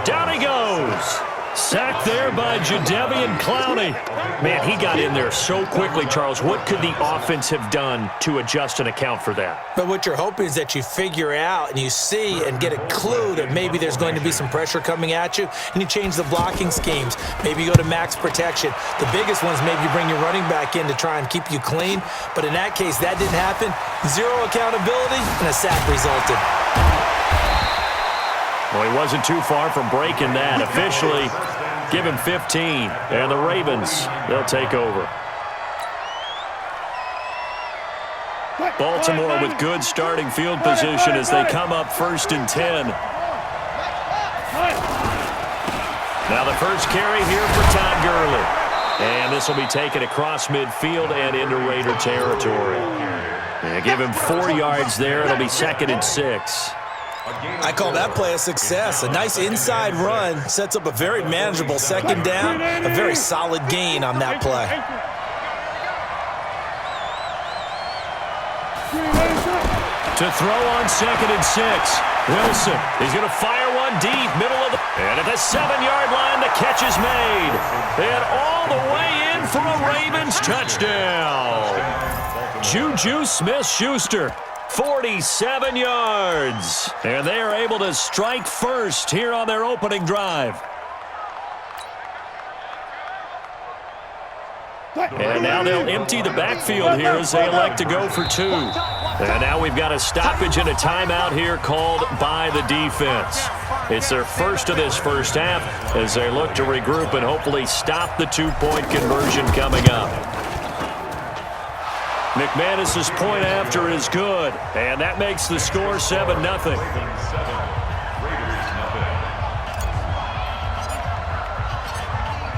Down he goes. Sacked there by Jadeveon Clowney. Man, he got in there so quickly, Charles. What could the offense have done to adjust and account for that? But what you're hoping is that you figure out and you see and get a clue that maybe there's going to be some pressure coming at you, and you change the blocking schemes. Maybe you go to max protection. The biggest one is maybe you bring your running back in to try and keep you clean. But in that case, that didn't happen. Zero accountability, and a sack resulted. Well, he wasn't too far from breaking that. Officially, give him 15. And the Ravens, they'll take over. Baltimore with good starting field position as they come up 1st and 10. Now the first carry here for Todd Gurley. And this will be taken across midfield and into Raider territory. And give him 4 yards there. It'll be 2nd and 6. I call that play a success. A nice inside run sets up a very manageable 2nd down, a very solid gain on that play. To throw on 2nd and 6. Wilson, he's going to fire one deep, middle of the... And at the 7-yard line, the catch is made. And all the way in for a Ravens touchdown. Juju Smith-Schuster. 47 yards. And they are able to strike first here on their opening drive. And now they'll empty the backfield here as they elect to go for 2. And now we've got a stoppage and a timeout here called by the defense. It's their first of this first half as they look to regroup and hopefully stop the 2-point conversion coming up. McManus's point after is good, and that makes the score 7-0.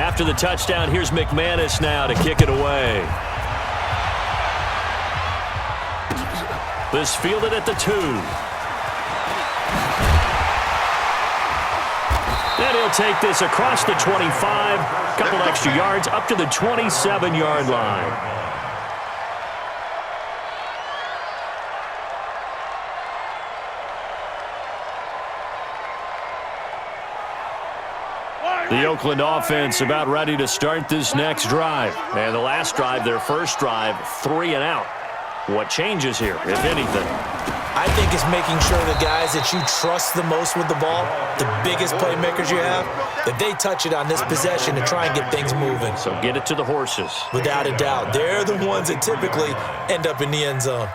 After the touchdown, here's McManus now to kick it away. This fielded at the 2. Then he'll take this across the 25, couple extra yards up to the 27-yard line. The Oakland offense about ready to start this next drive. And the last drive, their first drive, 3 and out. What changes here, if anything? I think it's making sure the guys that you trust the most with the ball, the biggest playmakers you have, that they touch it on this possession to try and get things moving. So get it to the horses. Without a doubt. They're the ones that typically end up in the end zone.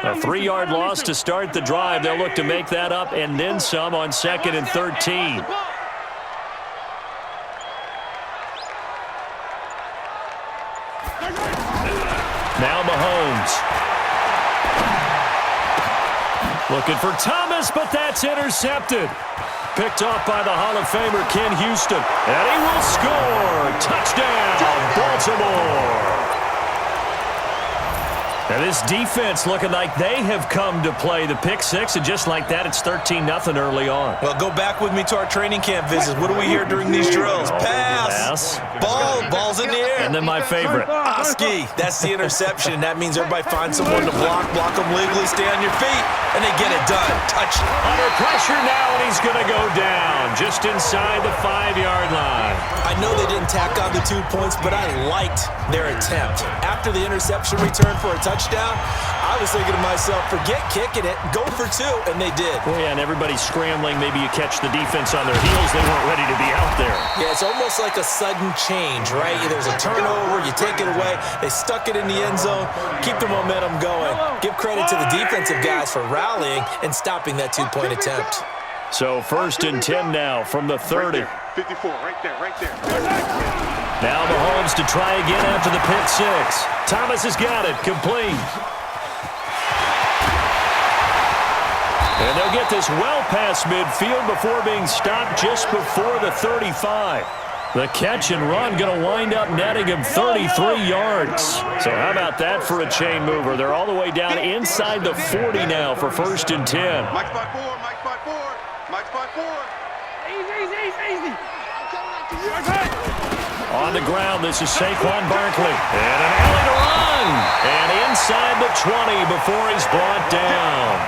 A 3-yard loss to start the drive. They'll look to make that up and then some on 2nd and 13. Now Mahomes. Looking for Thomas, but that's intercepted. Picked off by the Hall of Famer Ken Houston. And he will score. Touchdown, Baltimore. Now this defense looking like they have come to play the pick 6, and just like that, it's 13-0 early on. Well, go back with me to our training camp visits. What do we hear during these drills? Pass. Ball's in the air. And then my favorite. Oski. That's the interception. That means everybody finds someone to block them legally, stay on your feet, and they get it done. Touchdown. Under pressure now, and he's going to go down just inside the 5-yard line. I know they didn't tack on the 2 points, but I liked their attempt. After the interception return for a touchdown, I was thinking to myself, forget kicking it, go for 2, and they did. Well, yeah, and everybody's scrambling. Maybe you catch the defense on their heels. They weren't ready to be out there. Yeah, it's almost like a sudden change, right? There's a turnover, you take it away, they stuck it in the end zone, keep the momentum going. Give credit to the defensive guys for rallying and stopping that 2-point attempt. So 1st and 10 now from the 30. 54, right there. Now Mahomes to try again after the pick 6. Thomas has got it, complete. And they'll get this well past midfield before being stopped just before the 35. The catch and run going to wind up netting him 33 yards. So how about that for a chain mover? They're all the way down inside the 40 now for 1st and 10. Mike spot 4. Easy. On the ground, this is Saquon Barkley. And an alley to run. And 20 before he's brought down.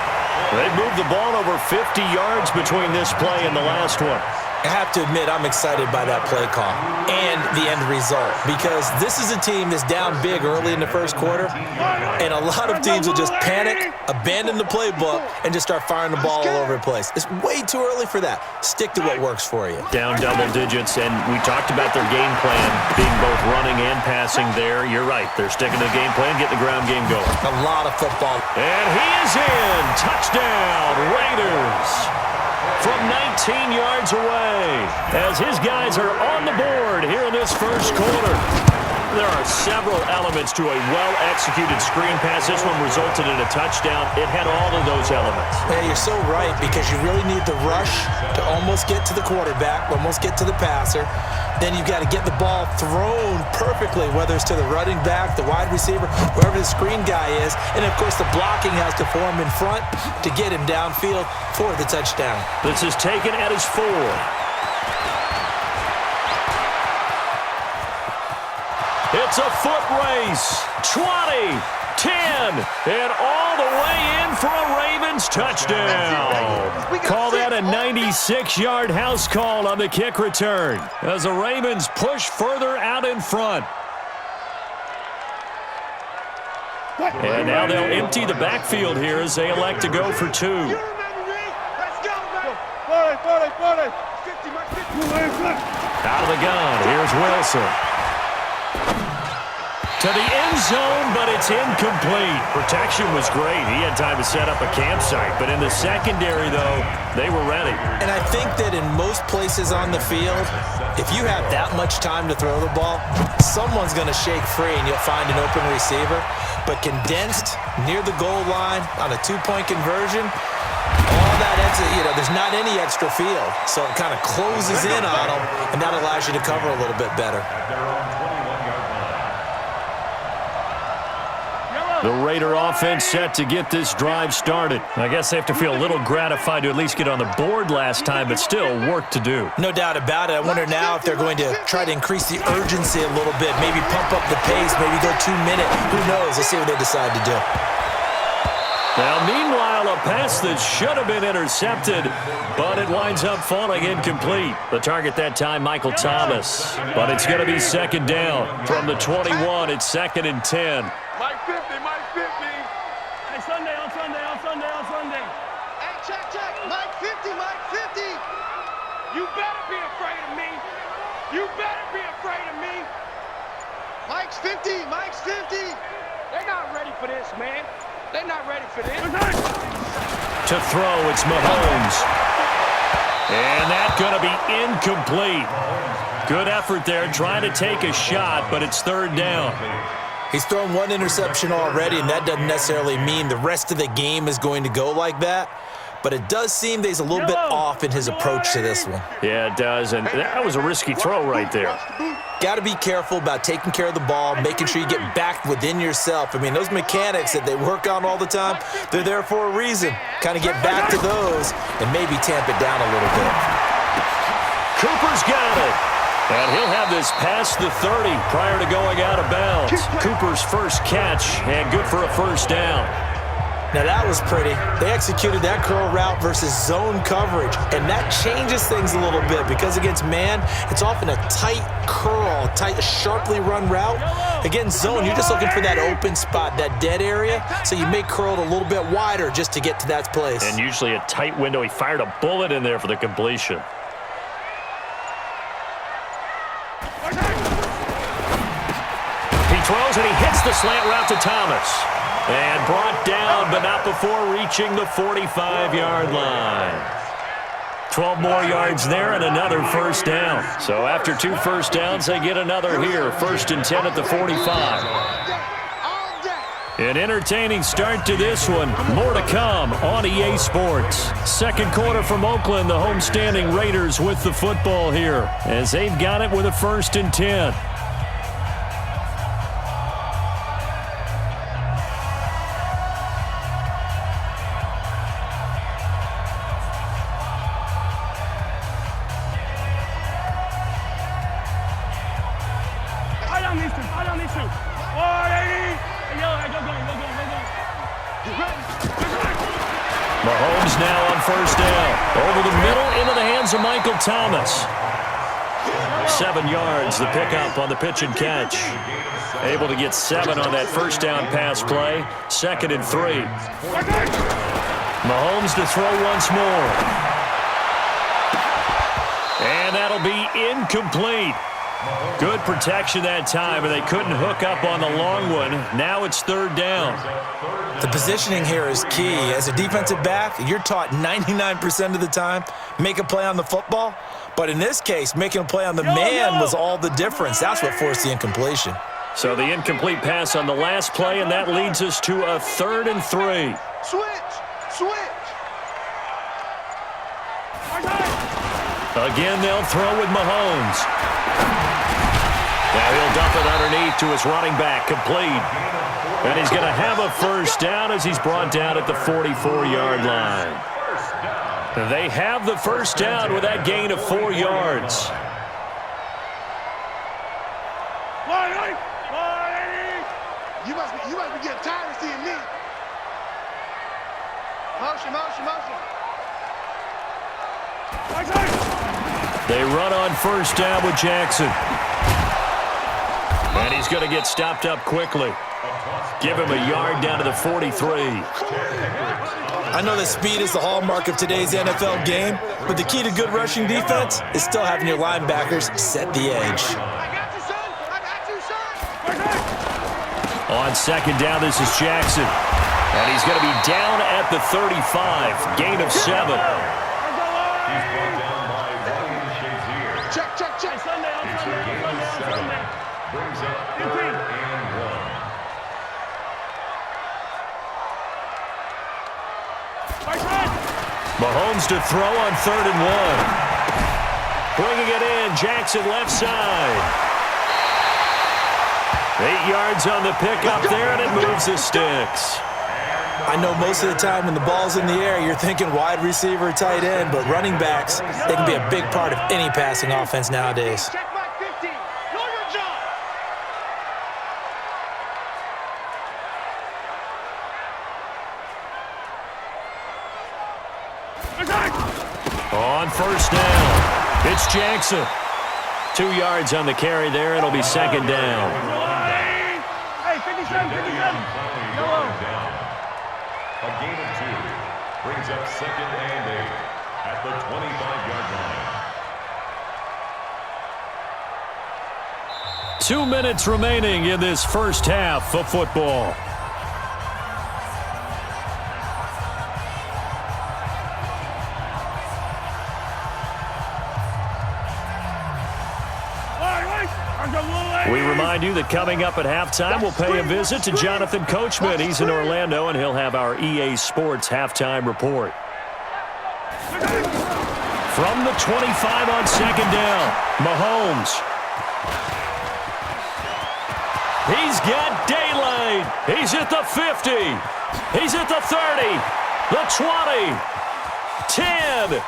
They moved the ball over 50 yards between this play and the last one. I have to admit, I'm excited by that play call and the end result, because this is a team that's down big early in the first quarter, and a lot of teams will just panic, abandon the playbook, and just start firing the ball all over the place. It's way too early for that. Stick to what works for you. Down double digits, and we talked about their game plan being both running and passing there. You're right. They're sticking to the game plan, getting the ground game going. A lot of football. And he is in. Touchdown, Raiders. From 19 yards away, as his guys are on the board here in this first quarter. There are several elements to a well-executed screen pass. This one resulted in a touchdown. It had all of those elements. Yeah, you're so right, because you really need the rush to almost get to the quarterback, almost get to the passer. Then you've got to get the ball thrown perfectly, whether it's to the running back, the wide receiver, wherever the screen guy is. And, of course, the blocking has to form in front to get him downfield for the touchdown. This is taken at his 4. It's a foot race. 20, 10, and all the way in for a Ravens touchdown. Call that a 96-yard house call on the kick return as the Ravens push further out in front. And now they'll empty the backfield here as they elect to go for 2. Out of the gun, here's Wilson. To the end zone, but it's incomplete. Protection was great. He had time to set up a campsite. But in the secondary, though, they were ready. And I think that in most places on the field, if you have that much time to throw the ball, someone's going to shake free and you'll find an open receiver. But condensed near the goal line on a 2-point conversion, all that extra, there's not any extra field. So it kind of closes in on them, and that allows you to cover a little bit better. The Raider offense set to get this drive started. I guess they have to feel a little gratified to at least get on the board last time, but still work to do. No doubt about it. I wonder now if they're going to try to increase the urgency a little bit, maybe pump up the pace, maybe go 2 minutes. Who knows? Let's see what they decide to do. Now, meanwhile, a pass that should have been intercepted, but it winds up falling incomplete. The target that time, Michael Thomas. But it's going to be second down. From the 21, it's 2nd and 10. Mike 50, Mike 50. Hey, Sunday. Hey, check. Mike 50, Mike 50. You better be afraid of me. Mike's 50, Mike's 50. They're not ready for this, man. They're not ready for this. To throw, it's Mahomes. And that's going to be incomplete. Good effort there, trying to take a shot, but it's 3rd down. He's thrown 1 interception already, and that doesn't necessarily mean the rest of the game is going to go like that. But it does seem that he's a little bit off in his approach to this one. Yeah, it does, and that was a risky throw right there. Got to be careful about taking care of the ball, making sure you get back within yourself. I mean, those mechanics that they work on all the time, they're there for a reason. Kind of get back to those and maybe tamp it down a little bit. Cooper's got it. And he'll have this past the 30 prior to going out of bounds. Cooper's first catch, and good for a first down. Now, that was pretty. They executed that curl route versus zone coverage, and that changes things a little bit because against man, it's often a tight curl, tight, sharply run route. Against zone, you're just looking for that open spot, that dead area, so you may curl it a little bit wider just to get to that place. And usually a tight window. He fired a bullet in there for the completion. He throws and he hits the slant route to Thomas. And brought down, but not before reaching the 45-yard line. 12 more yards there and another first down. So after 2 first downs, they get another here. 1st and 10 at the 45. An entertaining start to this one. More to come on EA Sports. Second quarter from Oakland, the homestanding Raiders with the football here as they've got it with a 1st and 10. I don't need to. 480. Hey, yo, go. Mahomes now on first down. Over the middle into the hands of Michael Thomas. 7 yards, the pickup on the pitch and catch. Able to get 7 on that first down pass play. 2nd and 3. Mahomes to throw once more. And that'll be incomplete. Good protection that time, and they couldn't hook up on the long one. Now it's 3rd down. The positioning here is key. As a defensive back, you're taught 99% of the time, make a play on the football. But in this case, making a play on the man was all the difference. That's what forced the incompletion. So the incomplete pass on the last play, and that leads us to a 3rd and 3. Switch. Again, they'll throw with Mahomes. Now he'll dump it underneath to his running back, complete. And he's going to have a first down as he's brought down at the 44-yard line. They have the first down with that gain of 4 yards. You must be getting tired of seeing me. Motion. They run on first down with Jackson. And he's going to get stopped up quickly. Give him a yard down to the 43. I know that speed is the hallmark of today's NFL game, but the key to good rushing defense is still having your linebackers set the edge. I got you, son. On 2nd down, this is Jackson. And he's going to be down at the 35. Gain of 7. Check. Brings up 3rd and 1. Mahomes to throw on 3rd and 1. Bringing it in, Jackson left side. 8 yards on the pickup there, and it moves the sticks. I know most of the time when the ball's in the air, you're thinking wide receiver, tight end, but running backs, they can be a big part of any passing offense nowadays. Check Mike 50. Norman John. On first down, it's Jackson. 2 yards on the carry there. It'll be 2nd down. Hey, 57. Yellow. A gain of 2 brings up 2nd and 8 at the 25-yard line. 2 minutes remaining in this first half of football. We remind you that coming up at halftime, we'll pay a visit to Jonathan Coachman. He's in Orlando, and he'll have our EA Sports halftime report. From the 25 on 2nd down, Mahomes. He's got daylight. He's at the 50. He's at the 30, the 20, 10, 5,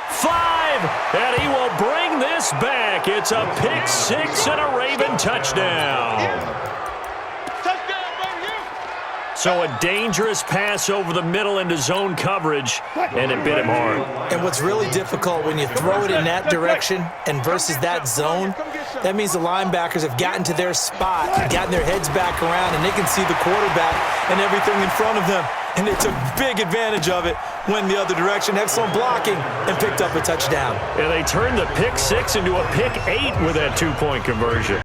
and he will bring this back. It's a pick 6 and a Raven touchdown. So a dangerous pass over the middle into zone coverage, and it bit him hard. And what's really difficult when you throw it in that direction and versus that zone, that means the linebackers have gotten to their spot, gotten their heads back around, and they can see the quarterback and everything in front of them. And they took big advantage of it, went the other direction, excellent blocking, and picked up a touchdown. And they turned the pick 6 into a pick 8 with that 2-point conversion.